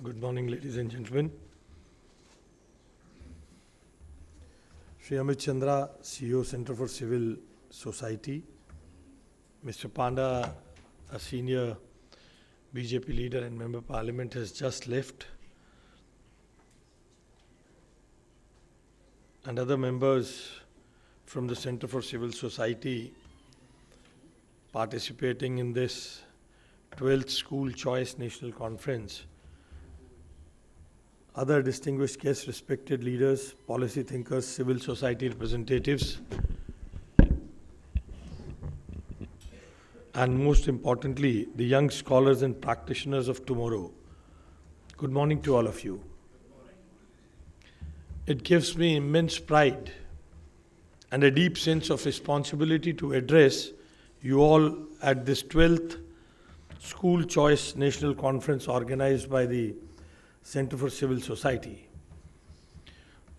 Good morning, ladies and gentlemen. Shri Amit Chandra, CEO, Center for Civil Society. Mr. Panda, a senior BJP leader and member of parliament, has just left. And other members from the Center for Civil Society participating in this 12th School Choice National Conference. Other distinguished guests, respected leaders, policy thinkers, civil society representatives, and most importantly, the young scholars and practitioners of tomorrow. Good morning to all of you. It gives me immense pride and a deep sense of responsibility to address you all at this 12th School Choice National Conference organized by the Center for Civil Society.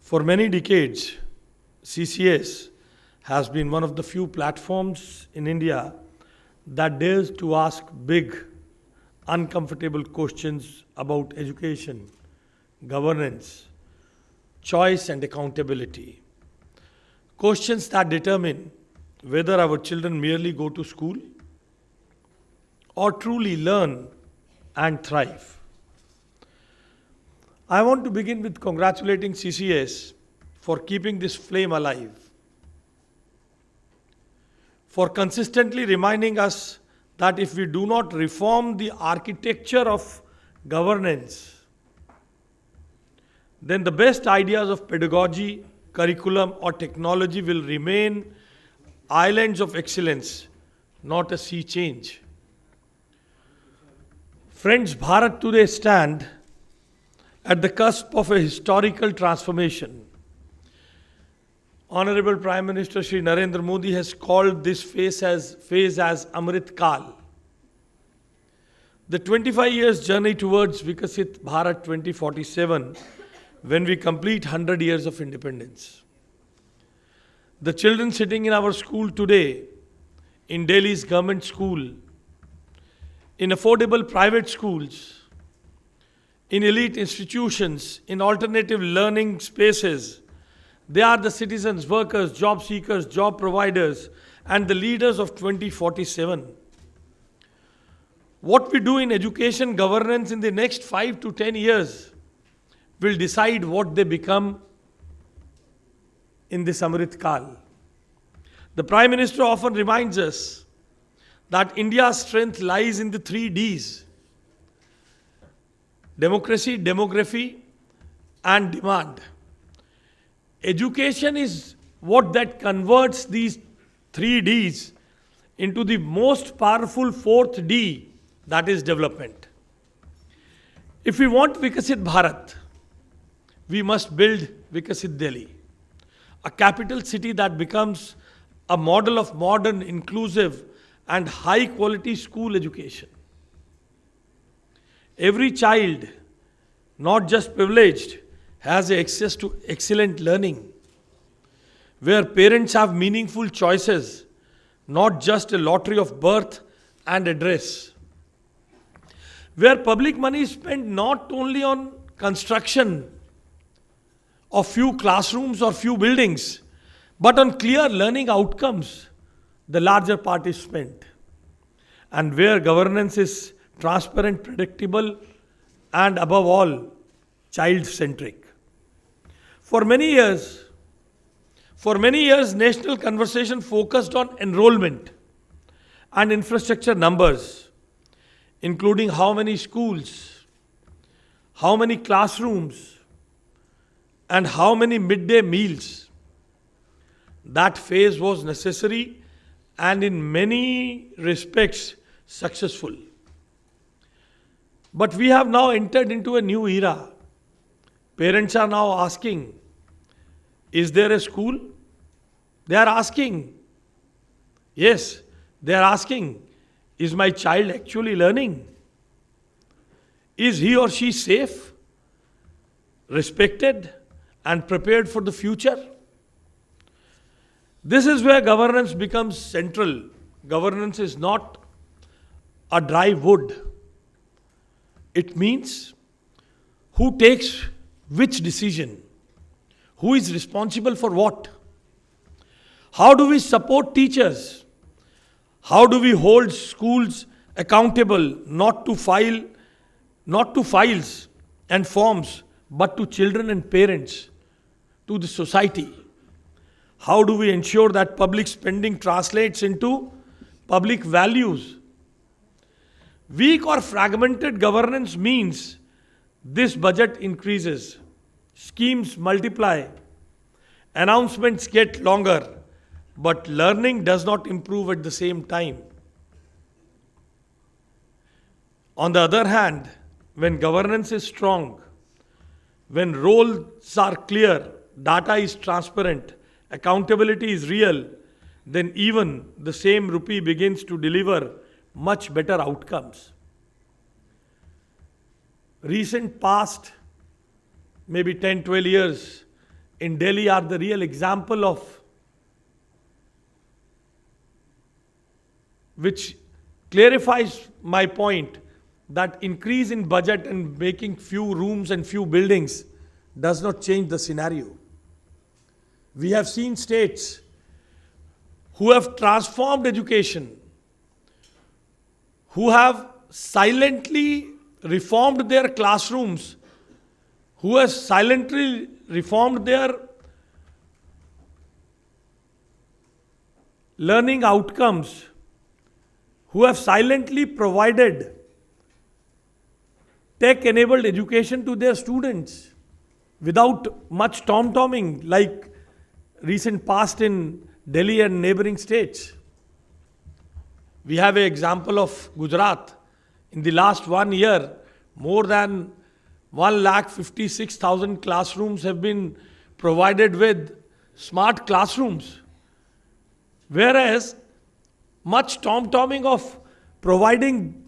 For many decades, CCS has been one of the few platforms in India that dares to ask big, uncomfortable questions about education, governance, choice and accountability. Questions that determine whether our children merely go to school or truly learn and thrive. I want to begin with congratulating CCS for keeping this flame alive, for consistently reminding us that if we do not reform the architecture of governance, then the best ideas of pedagogy, curriculum or technology will remain islands of excellence, not a sea change. Friends, Bharat today stands at the cusp of a historical transformation. Honorable Prime Minister Shri Narendra Modi has called this phase as Amrit Kal. The 25 years journey towards Vikasit Bharat 2047, when we complete 100 years of independence. The children sitting in our school today, in Delhi's government school, in affordable private schools, in elite institutions, in alternative learning spaces, they are the citizens, workers, job seekers, job providers, and the leaders of 2047. What we do in education governance in the next 5 to 10 years will decide what they become in this Amrit Kal. The Prime Minister often reminds us that India's strength lies in the 3 Ds: democracy, demography, and demand. Education is what that converts these 3 Ds into the most powerful 4th D, that is development. If we want Vikasit Bharat, we must build Vikasit Delhi, a capital city that becomes a model of modern, inclusive, and high-quality school education. Every child, not just privileged, has access to excellent learning, where parents have meaningful choices, not just a lottery of birth and address, where public money is spent not only on construction of few classrooms or few buildings, but on clear learning outcomes, the larger part is spent, and where governance is transparent, predictable, and above all, child-centric. For many years, national conversation focused on enrollment and infrastructure numbers, including how many schools, how many classrooms, and how many midday meals. That phase was necessary and in many respects successful. But we have now entered into a new era. Parents are now asking, is there a school? They are asking. Yes, they are asking, is my child actually learning? Is he or she safe, respected, and prepared for the future? This is where governance becomes central. Governance is not a dry wood. It means Who takes which decision? Who is responsible for what? How do we support teachers? How do we hold schools accountable not to files and forms, but to children and parents, to the society? How do we ensure that public spending translates into public values? Weak or fragmented governance means this budget increases, schemes multiply, announcements get longer, but learning does not improve at the same time. On the other hand, when governance is strong, when roles are clear, data is transparent, accountability is real, then even the same rupee begins to deliver much better outcomes. Recent past, maybe 10, 12 years in Delhi are the real example of which clarifies my point that increase in budget and making few rooms and few buildings does not change the scenario. We have seen states who have transformed education, who have silently reformed their classrooms, who have silently reformed their learning outcomes, who have silently provided tech-enabled education to their students without much tom-tomming like recent past in Delhi and neighboring states. We have an example of Gujarat. In the last 1 year, more than 1,56,000 classrooms have been provided with smart classrooms. Whereas much tom-tomming of providing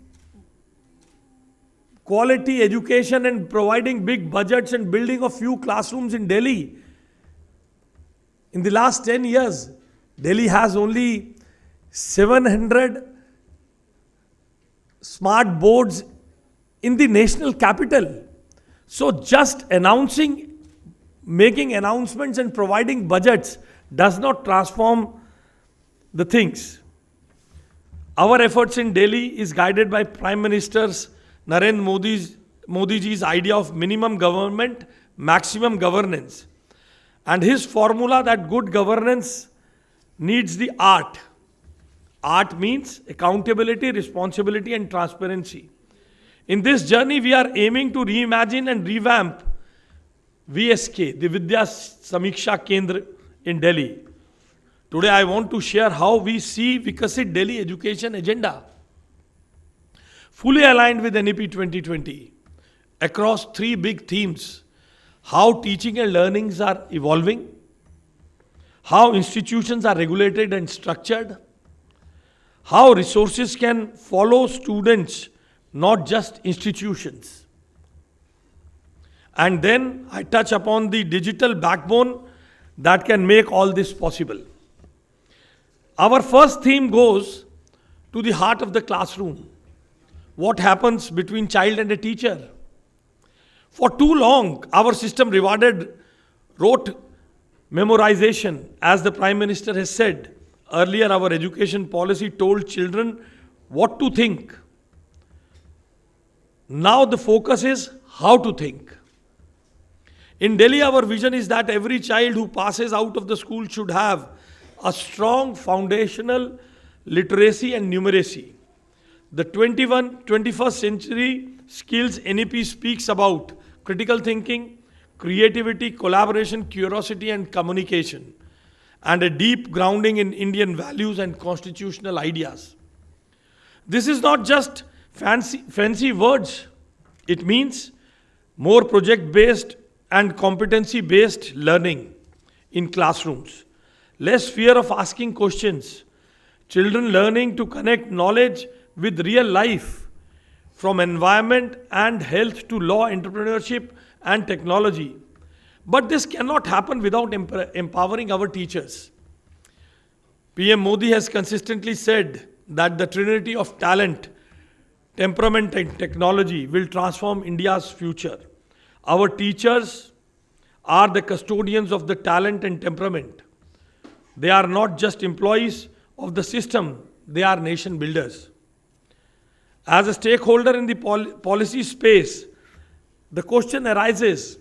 quality education and providing big budgets and building a few classrooms in Delhi. In the last 10 years, Delhi has only 700 smart boards in the national capital. So just announcing, making announcements and providing budgets does not transform the things. Our efforts in Delhi is guided by Prime Minister's Narendra Modi's idea of minimum government, maximum governance. And his formula that good governance needs the art. Art means accountability, responsibility, and transparency. In this journey, we are aiming to reimagine and revamp VSK, the Vidya Samiksha Kendra in Delhi. Today, I want to share how we see Vikasit Delhi education agenda, fully aligned with NEP 2020, across three big themes: how teaching and learnings are evolving, how institutions are regulated and structured, how resources can follow students, not just institutions. And then I touch upon the digital backbone that can make all this possible. Our first theme goes to the heart of the classroom. What happens between child and a teacher? For too long, our system rewarded rote memorization. As the Prime Minister has said, earlier our education policy told children what to think. Now the focus is how to think. In Delhi, our vision is that every child who passes out of the school should have a strong foundational literacy and numeracy. The 21st century skills NEP speaks about critical thinking, creativity, collaboration, curiosity, and communication, and a deep grounding in Indian values and constitutional ideas. This is not just fancy words. It means more project-based and competency-based learning in classrooms. Less fear of asking questions. Children learning to connect knowledge with real life, from environment and health to law, entrepreneurship, and technology. But this cannot happen without empowering our teachers. PM Modi has consistently said that the trinity of talent, temperament, and technology will transform India's future. Our teachers are the custodians of the talent and temperament. They are not just employees of the system, they are nation builders. As a stakeholder in the policy space, the question arises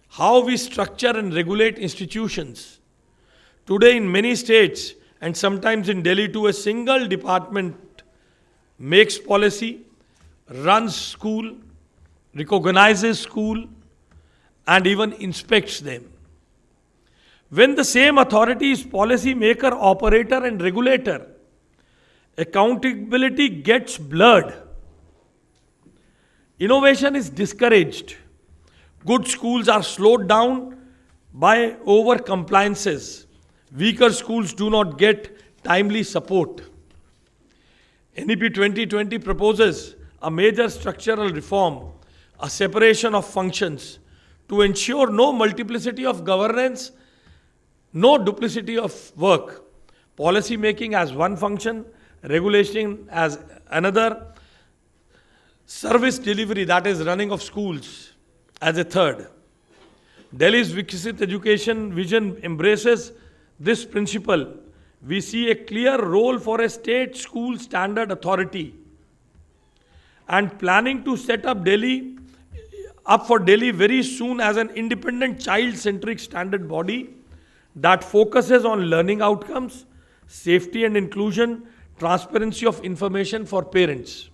how we structure and regulate institutions. Today, in many states, and sometimes in Delhi too, a single department makes policy, runs school, recognizes school, and even inspects them. When the same authority is policy maker, operator, and regulator, accountability gets blurred. Innovation is discouraged. Good schools are slowed down by over compliances. Weaker schools do not get timely support. NEP 2020 proposes a major structural reform, a separation of functions to ensure no multiplicity of governance, no duplicity of work. Policy making as one function, regulation as another, service delivery, that is running of schools, as a third. Delhi's Viksit Education vision embraces this principle. We see a clear role for a state school standard authority and planning to set up for Delhi very soon as an independent child-centric standard body that focuses on learning outcomes, safety and inclusion, transparency of information for parents.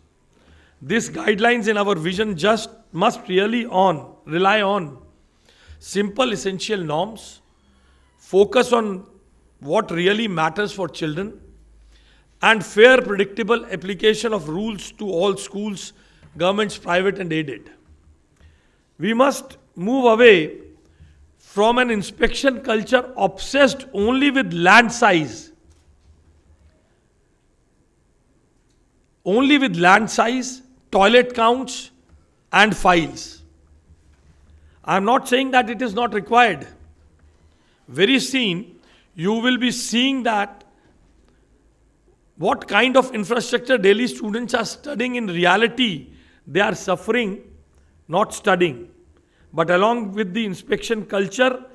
These guidelines in our vision just must rely on simple essential norms, focus on what really matters for children, and fair predictable application of rules to all schools, governments, private and aided. We must move away from an inspection culture obsessed only with land size. Toilet counts, and files. I am not saying that it is not required. Very soon, you will be seeing that what kind of infrastructure Delhi students are studying in reality, they are suffering, not studying. But along with the inspection culture,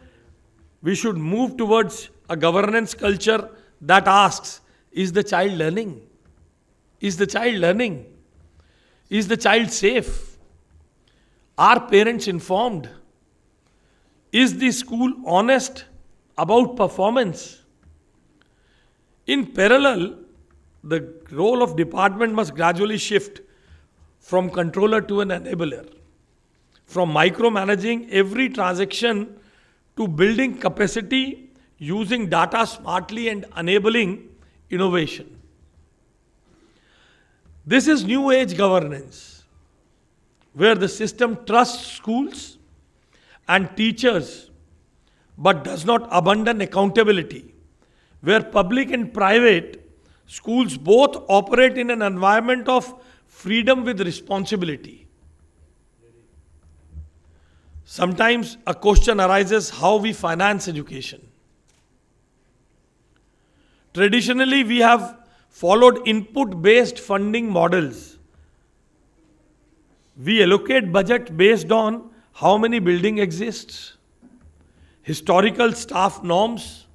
we should move towards a governance culture that asks, is the child learning? Is the child learning? Is the child safe? Are parents informed? Is the school honest about performance? In parallel, the role of department must gradually shift from controller to an enabler, from micromanaging every transaction to building capacity, using data smartly and enabling innovation. This is new age governance, where the system trusts schools and teachers but does not abandon accountability, where public and private schools both operate in an environment of freedom with responsibility. Sometimes a question arises how we finance education. Traditionally, we have followed input-based funding models. We allocate budget based on how many buildings exist, historical staff norms,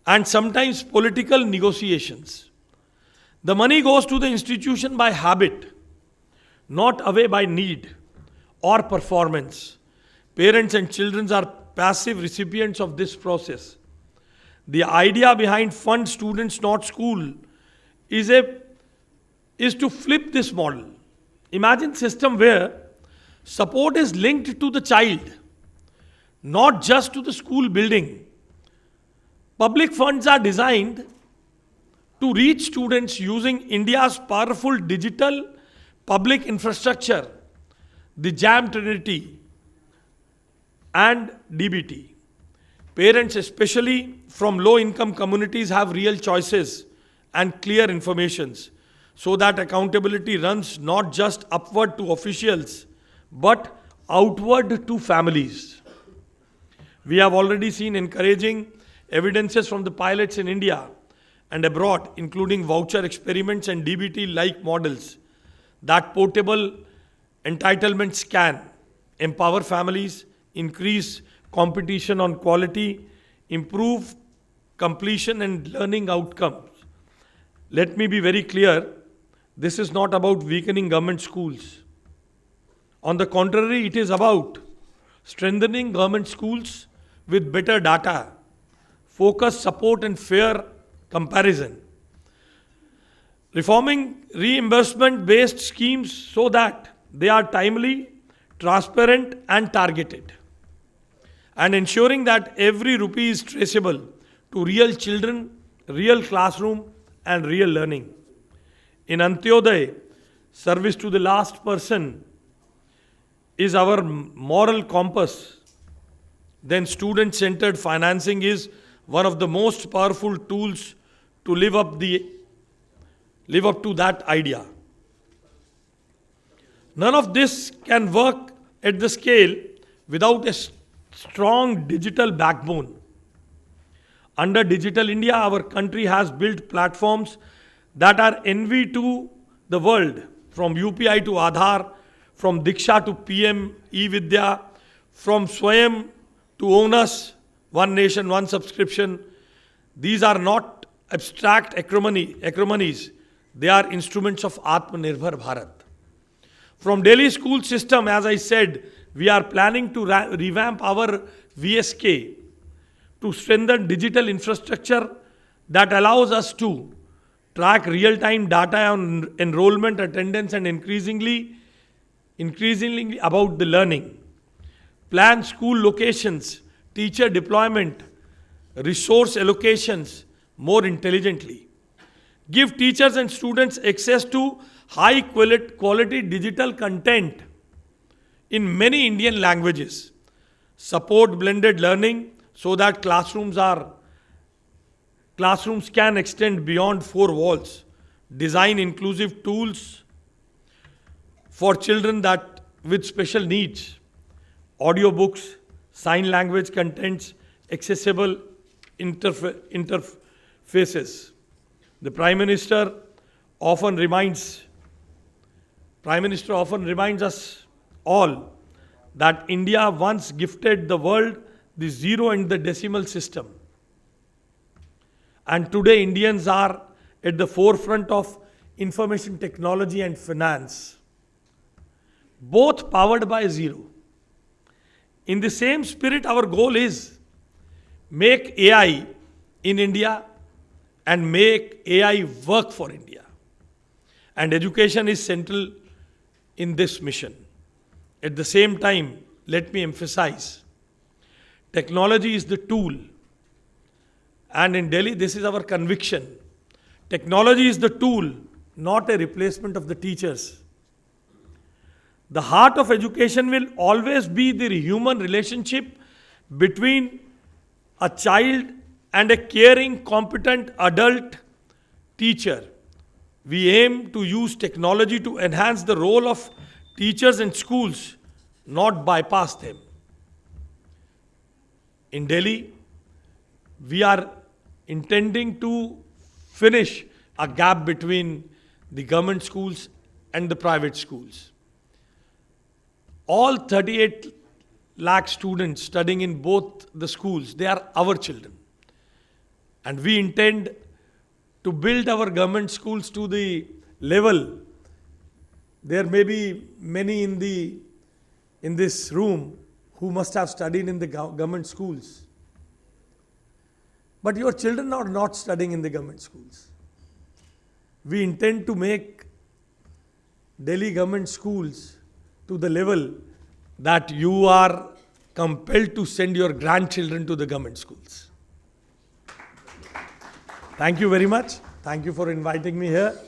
and sometimes political negotiations. The money goes to the institution by habit, not away by need or performance. Parents and children are passive recipients of this process. The idea behind fund students, not school, is to flip this model. Imagine a system where support is linked to the child, not just to the school building. Public funds are designed to reach students using India's powerful digital public infrastructure, the JAM Trinity and DBT. Parents, especially from low-income communities, have real choices and clear informations so that accountability runs not just upward to officials but outward to families. We have already seen encouraging evidences from the pilots in India and abroad, including voucher experiments and DBT-like models, that portable entitlements can empower families, increase competition on quality, improve completion and learning outcomes. Let me be very clear, this is not about weakening government schools. On the contrary, it is about strengthening government schools with better data, focused support and fair comparison. Reforming reimbursement-based schemes so that they are timely, transparent and targeted. And ensuring that every rupee is traceable to real children, real classroom and real learning. In Antyodaya, service to the last person is our moral compass. Then student-centered financing is one of the most powerful tools to live up to that idea. None of this can work at the scale without a strong digital backbone. Under Digital India, our country has built platforms that are envy to the world, from UPI to Aadhaar, from Diksha to PM E-Vidya, from Swayam to ONUS, One Nation, One Subscription. These are not abstract acronyms. They are instruments of Atmanirbhar Bharat. From Delhi school system, as I said, we are planning to revamp our VSK to strengthen digital infrastructure that allows us to track real-time data on enrollment, attendance and increasingly about the learning. Plan school locations, teacher deployment, resource allocations more intelligently. Give teachers and students access to high quality digital content in many Indian languages. Support blended learning so that classrooms can extend beyond four walls. Design inclusive tools for children with special needs. Audiobooks, sign language contents, accessible interfaces. The Prime Minister often reminds us all that India once gifted the world the zero and the decimal system. And today Indians are at the forefront of information technology and finance, both powered by zero. In the same spirit, our goal is make AI in India and make AI work for India. And education is central in this mission. At the same time, let me emphasize, technology is the tool. And in Delhi, this is our conviction. Technology is the tool, not a replacement of the teachers. The heart of education will always be the human relationship between a child and a caring, competent adult teacher. We aim to use technology to enhance the role of teachers and schools, not bypass them. In Delhi, we are intending to finish a gap between the government schools and the private schools. All 38 lakh students studying in both the schools, they are our children. And we intend to build our government schools to the level. There may be many in this room who must have studied in the government schools. But your children are not studying in the government schools. We intend to make Delhi government schools to the level that you are compelled to send your grandchildren to the government schools. Thank you very much. Thank you for inviting me here.